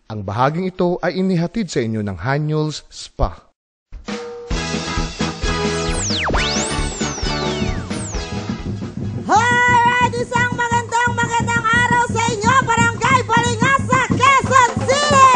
Ang bahaging ito ay inihatid sa inyo ng Hanyuls Spa. Alright, isang magandang araw sa inyo, Barangay Balingasa, Quezon City!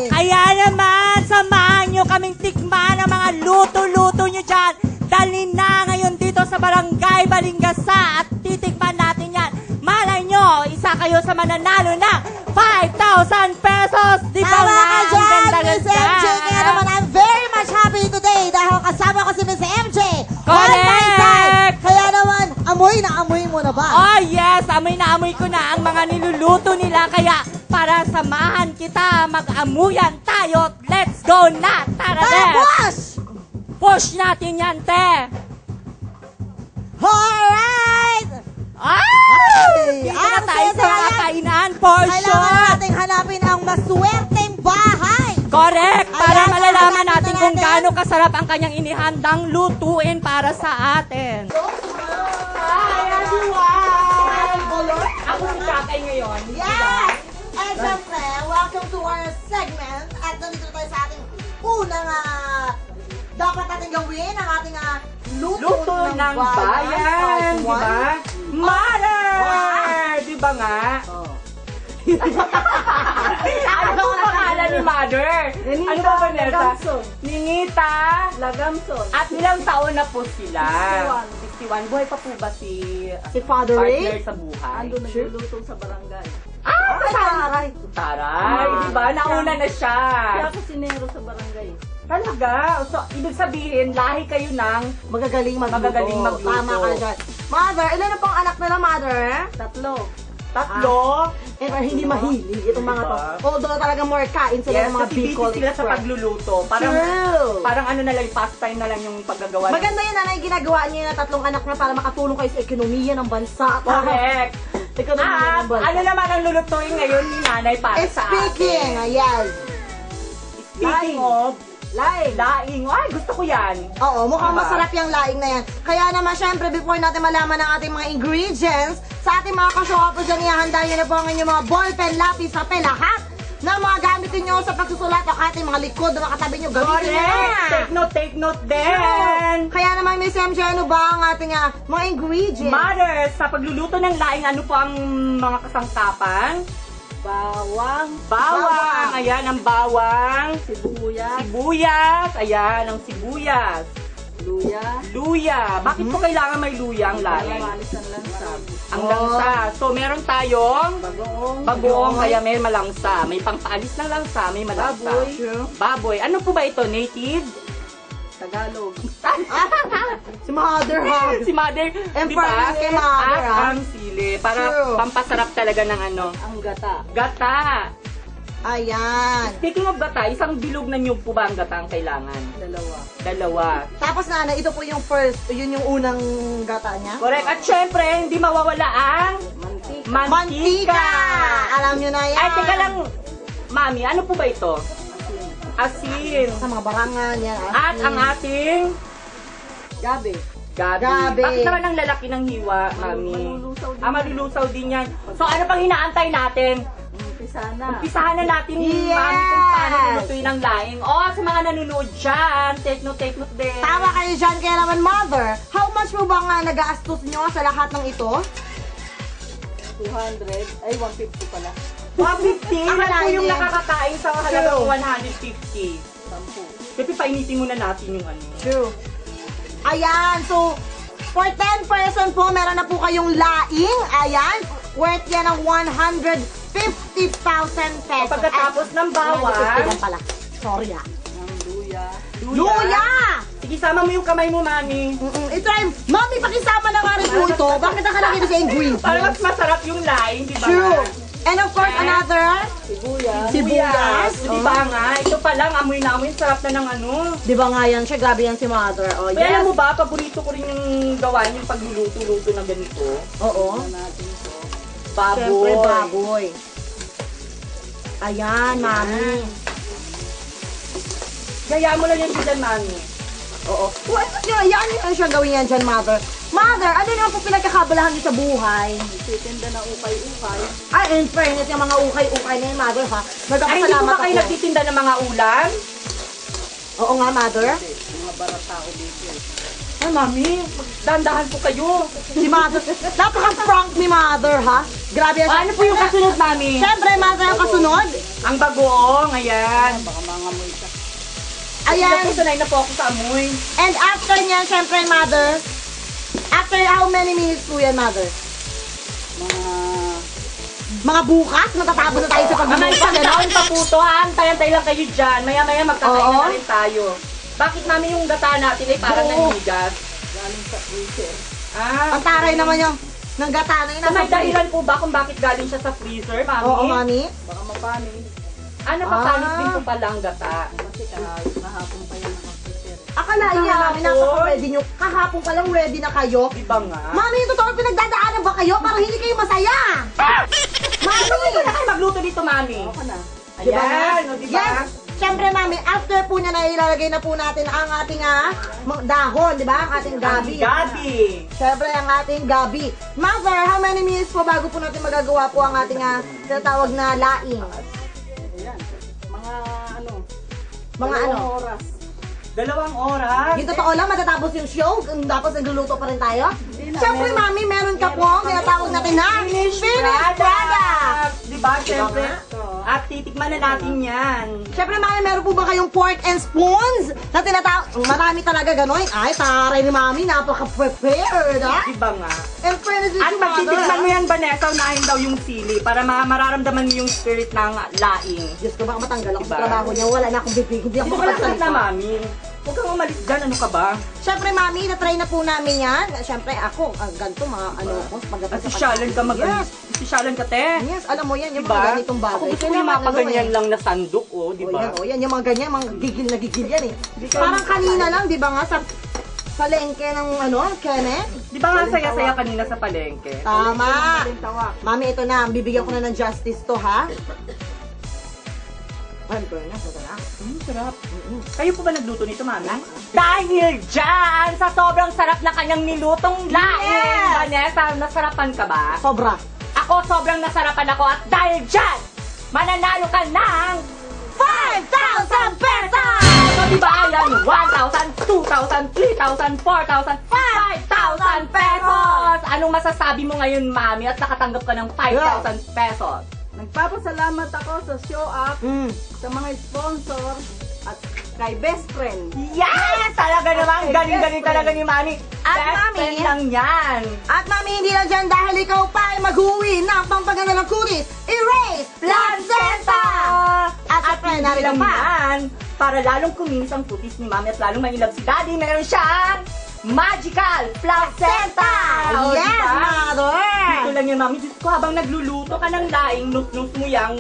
Kaya naman, samahan nyo kaming tikman ang mga luto-luto nyo dyan. Dalhin na ngayon dito sa Barangay Balingasa at titikman natin yan. Malay nyo, isa kayo sa mananalo ng 5,000 pesos! Di ba Tama nga? ka Ang dyan, ganda-ganda. Miss MJ! Kaya naman, I'm very much happy today dahil kasama ko si Miss MJ. On my side! Kaya naman, amoy na amoy mo na ba? Oh yes, amoy na amoy ko na ang mga niluluto nila. Kaya para samahan kita, mag-amuyan tayo. Let's go na! Tara, Tapos! push natin yan, te! Alright! Ay! Dito na Ang tayo sa saya-saya. mga kainan, for Kailangan sure! nating hanapin ang maswerteng bahay. Correct! Para Ayan, malalaman hanapin natin na kung natin. gaano kasarap ang kanyang inihandang lutuin para sa atin. Hi, everyone! Ako ang kakay ngayon. Yes! And syempre, welcome to our segment. At nandito tayo sa ating unang dapat natin gawin ang ating Luto ng bayan, di ba? Mother! Di ba nga? Ano ang pangalan ni Mother? Ano ba, Vanessa? Ninita Lagamson. At ilang taon na po sila? 61. Buhay pa po ba si Father partner Ray? sa buhay? Ando nagluluto sa barangay. Taray! Taray! Di ba? Nauna na siya. Kaya ako sinero sa barangay. Talaga? So, ibig sabihin, lahi kayo ng Magagaling magluto. Magagaling magluto. Tama ka dyan. Mother, ilan na pong anak nila, Mother? 3. tatlo. Pero hindi mahilig itong mga to. Diba? Although talaga more kain sila Yes, ng mga kasi busy Bicol sila sa Express. pagluluto. Parang, True. parang ano na lang, pastime na lang yung paggagawa. Maganda yan, nanay, ginagawa niyo yung tatlong anak na para makatulong kayo sa ekonomiya ng bansa. Correct. Ekonomiya At ng bansa. ano naman ang lulutuin ngayon ni nanay para sa Speaking, atin? yes. Speaking of, laing. Ay, gusto ko yan. Oo, mukhang Diba? masarap yung laing na yan. Kaya naman, syempre, before natin malaman ang ating mga ingredients, sa ating mga kasyopo dyan, ihanda nyo na po ang inyong mga ballpen, lapis, papel, lahat na mga gamitin nyo sa pagsusulat o ating mga likod na makatabi nyo, gamitin nyo Correct. na. Take note din. Kaya naman, Miss MJ, ano ba ang ating mga ingredients? Mothers, sa pagluluto ng laing, ano po ang mga kasangkapan? Bawang, Bawang. Ayan, ang bawang. sibuyas, Sibuyas. Ayan, ang sibuyas. luya, Luya. Bakit po kailangan may luya ang laing? malis ang lansa, Ang langsa. So, meron tayong bagoong, kaya may malangsa. May pangpaalis ng langsa, may malangsa. Baboy. Baboy. Ano po ba ito? Native? Tagalog, Si Mother, ha? Si Mother, And di ba? fairness kay Mother, At ha? ang sili. Para True. pampasarap talaga ng ano. ang gata, Gata. Ayan. Speaking of gata, isang bilog na nyug po ba ang gata ang kailangan? 2. Dalawa. Tapos na, ito po yung first, yun yung unang gata niya. Correct. At syempre, hindi mawawala ang mantika, mantika. Alam nyo na yan. Ay, teka lang, Mami, ano po ba ito? Asin. Sa mga barangan yan. At ang ating gabi, gabi. Gabi. Bakit naman ang lalaki ng hiwa, Mami? Malulusaw din. Malulusaw din yan. So, ano pang hinaantay natin? umpisa na. Umpisahan na natin, Yes! Mami, kung paano lulutuin ang laing. Oh, sa mga nanonood dyan, take note din. Tama kayo dyan, kaya naman, Mother, how much mo ba nga nag-aastos nyo sa lahat ng ito? 200, ay 150 pala, 150? Ano po Akalain yung din. nakakakain sa halagang True. 150? 10. Kasi painitin muna natin yung ano. True. Ayan, so, for 10 person po, meron na po kayong laing. Ayan, worth yan ng 150,000 pesos. Pagkatapos ng bawang, 150 lang pala. Sorry Ng luya, Luya! Sige, sama mo yung kamay mo, Mami. I-try, Mami, pakisama na nga rin po ito. Bakit nakalagay sa ingredients? Para mas masarap yung laing, di ba? True. And of course, another, sibuyas, sibuyas. Di ba nga? Ito pa lang, amoy na amoy. Sarap na ng ano. Di ba nga yan siya? Grabe yan si Mother. Oh, Kaya alam yes. mo ba, paborito ko rin yung gawain yung pagluluto-luto na ganito. Oo. natin ito, Siyempre, Baboy. baboy. Ayan, Mami. Gaya mo lang yan dyan, Mami. Oo. Well, yan siya gawin yan dyan, Mother. Mother, ano naman po pinagkakabalahan niyo sa buhay? Nagtitinda na ukay-ukay. Ay, in fairness, yung mga ukay-ukay na yun, Mother, ha? Ay, hindi po Nagpapasalamat ba kayo ako. nagtitinda ng mga ulam? Oo nga, Mother. Mga baratao dito. Ay, mami, dandahan po kayo. Si Mother. Napaka-frank ni Mother, ha? Grabe yan. Ano po yung kasunod, mami? Siyempre, Mother, ang kasunod. Ang bagoong, ayan. Baka mga amoy ka. Ayan. Sanay na po ako sa amoy. And after niyan, siyempre, Mother, after how many minutes po yan, Mother? Mga bukas, matatapos na tayo sa Mga pagluluto, isang gano'n? taon pa po to, ha? Antay-antay lang kayo dyan. Maya-maya magkakain Oo. na rin tayo. Bakit, mami, yung gata natin ay parang Oo. nangigas? Galing sa freezer. Ah, Ang taray naman yung ng gata na yun. so may dahilan po ba kung bakit galing siya sa freezer, mami? Oo, Mami. Baka mapanin. Napapanis Ah. din po pala ang gata. Kasi kahapon pa yan naka-freezer. Akalain niya, Mami, Kahapon? napaka-ready nyo. Kahapon pa lang ready na kayo. Diba nga? Mami, yung totoo, pinagdadaanan ba kayo para hindi kayo masaya? Mami! Hindi na kayo magluto dito, mami. Ako na. Diba? Ayan, o diba? Yes! Siyempre, Mami, after po niya na ilalagay na po natin ang ating dahon, di ba? Ang ating gabi. Gabi. Siyempre, ang ating gabi. Mother, how many minutes po bago po natin magagawa po ang ating tinatawag na laing? Ayan. Mga ano. Mga ano? dalawang oras. 2 oras. Yung totoo lang, matatapos yung show, tapos nagluluto pa rin tayo? Hindi na, Siyempre, meron- Mami, meron ka po ang tinatawag natin na finished product! Diba, syempre? Ito. At titikman na natin yan. Siyempre, Mami, meron po ba kayong pork and spoons na tinatawag? Marami talaga gano'n. Ay, taray ni Mami, napaka-prepared, ha? Diba nga? And fairness with At you, pag Mother, titikman mo ha? yan, Vanessa, unahin daw yung sili para mararamdaman mo yung spirit ng laing. Diyos ko, baka matanggal ako sa Diba? trabaho niya. Wala na akong bibig. Hindi ako Dito ka lang makapagsalita. na, mami. Huwag kang umalis dyan, ano ka ba? Siyempre, Mami, na-try na po namin yan. Siyempre, ako, ganito, mga ano ko, pagdating sa Asisyalan ka Yes, Asisyalan ka, te. yes, alam mo yan, yung Diba? mga ganitong bagay. Ako gusto ko yung Kailangan, mga paganyan ano, lang na sandok, oh, eh. diba? O yan, yung mga ganyan, mga gigil na gigil yan eh. kayo Parang kanina lang, di ba nga, sa palengke ng ano, Kenneth? Di ba nga saya-saya kanina sa palengke? Tama! Tawak. Mami, ito na, bibigyan ko na ng justice to, ha? Ay, fairness, ito na. Sarap. Kayo po ba nagluto nito, mami? Dahil dyan, sa sobrang sarap na kanyang nilutong laing, Yes! Vanessa, nasarapan ka ba? Sobra. Ako, sobrang nasarapan ako at dahil dyan, mananalo ka ng 5,000 pesos! So, diba, yan, 1,000, 2,000, 3,000, 4,000, 5,000 pesos! Anong masasabi mo ngayon, mami, at nakatanggap ka ng 5,000 pesos? Nagpapasalamat ako sa show up, sa mga sponsor, at kay best friend. Yes! Talaga naman, galing-galing talaga ni mami. At Best mami, friend lang yan. At Mami, hindi lang dyan dahil ikaw pa ay mag-uwi ng pampaganda ng kulis. Erase Placenta! At syempre, hindi narito lang pa. yan, para lalong kuminis ang putis ni mami at lalong manilab si daddy, meron siyang Magical Placenta! O, Yes, diba? Mother! Dito lang yan, mami. Diyos ko, habang nagluluto ka ng laing, nus-nus mo yung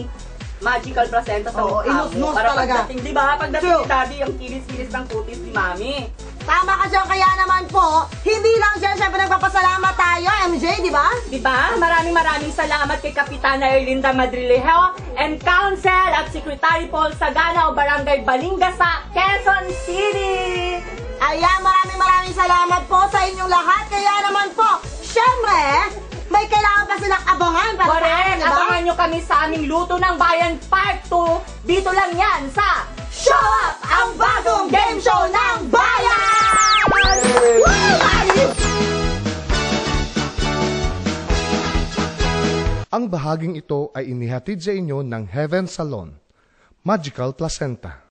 Magical Placenta sa Oo, mukha mo. inus-nus Para talaga. pagdating, di ba? Pagdating True. ni daddy, ang kinis-kinis ng putis ni mami. Tama ka dyan, kaya naman po, hindi lang dyan, syempre nagpapasalamat tayo, MJ, di ba? Diba? Maraming salamat kay Kapitana Erlinda Madrilejo and Council at Secretary Paul Sagana o Barangay Balingasa, Quezon City! Ayan, maraming salamat po sa inyong lahat. Kaya naman po, syempre, may kailangan pa silang abangan para sa atin, Correct! di ba? Abangan nyo kami sa aming Luto ng Bayan Part 2. Dito lang yan sa Show Up! Ang bagong game show ng bayan! Woo! Ayos! Ang bahaging ito ay inihatid sa inyo ng Heaven Salon, Magical Placenta.